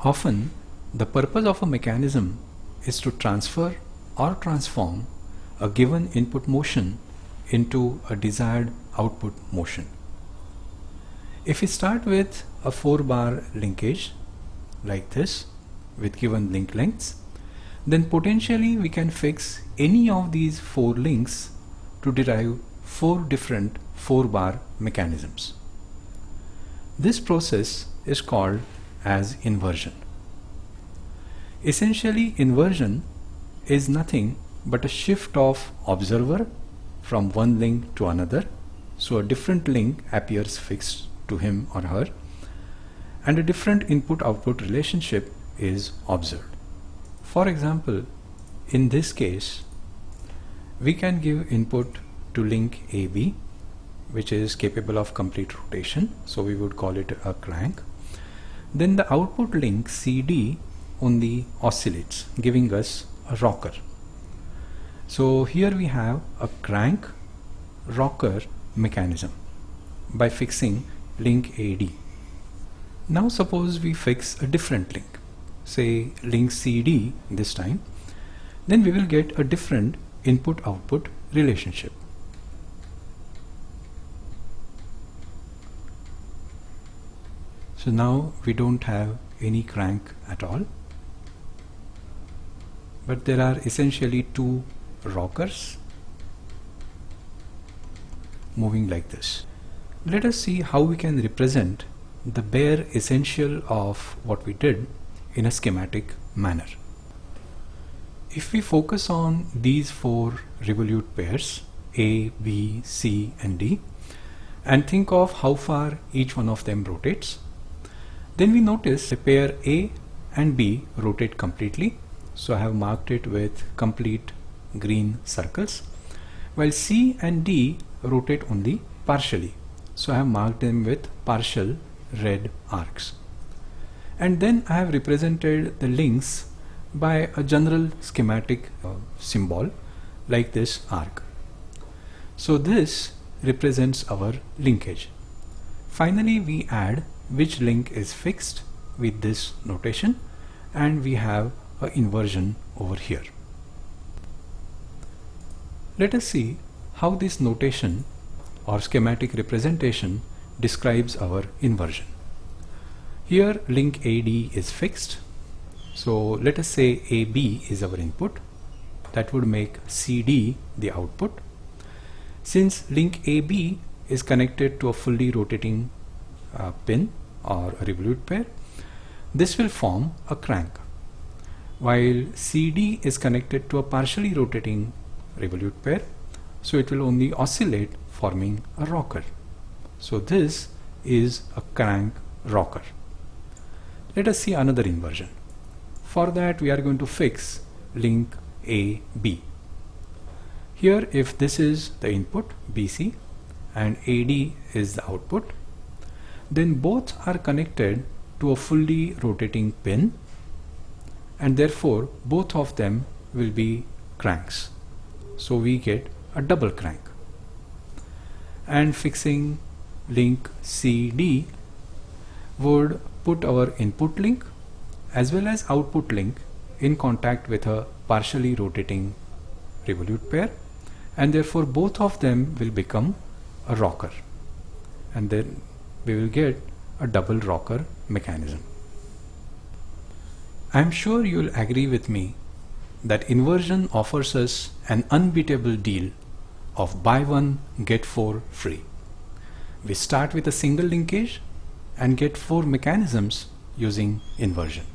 Often, the purpose of a mechanism is to transfer or transform a given input motion into a desired output motion. If we start with a 4-bar linkage like this with given link lengths, then potentially we can fix any of these 4 links to derive 4 different 4-bar mechanisms. This process is called as inversion. Essentially, inversion is nothing but a shift of observer from one link to another, so a different link appears fixed to him or her, and a different input-output relationship is observed. For example, in this case, we can give input to link AB, which is capable of complete rotation, so we would call it a crank. Then the output link CD only oscillates, giving us a rocker. So here we have a crank rocker mechanism by fixing link AD. Now suppose we fix a different link, say link CD this time, then we will get a different input-output relationship. So now we don't have any crank at all, but there are essentially 2 rockers moving like this. Let us see how we can represent the bare essential of what we did in a schematic manner. If we focus on these 4 revolute pairs A, B, C and D and think of how far each one of them rotates, then we notice the pair A and B rotate completely, so I have marked it with complete green circles, while C and D rotate only partially, so I have marked them with partial red arcs. And then I have represented the links by a general schematic symbol like this arc. So this represents our linkage. Finally, we add which link is fixed with this notation, and we have an inversion over here. Let us see how this notation or schematic representation describes our inversion. Here link AD is fixed, so let us say AB is our input. That would make CD the output. Since link AB is connected to a fully rotating pin or a revolute pair, this will form a crank, while CD is connected to a partially rotating revolute pair, so it will only oscillate, forming a rocker. So this is a crank rocker. Let us see another inversion. For that, we are going to fix link AB. Here, if this is the input BC and AD is the output, then both are connected to a fully rotating pin, and therefore both of them will be cranks. So we get a double crank. And fixing link CD would put our input link as well as output link in contact with a partially rotating revolute pair, and therefore both of them will become a rocker, and then we will get a double rocker mechanism. I am sure you will agree with me that inversion offers us an unbeatable deal of buy 1 get 4 free. We start with a single linkage and get 4 mechanisms using inversion.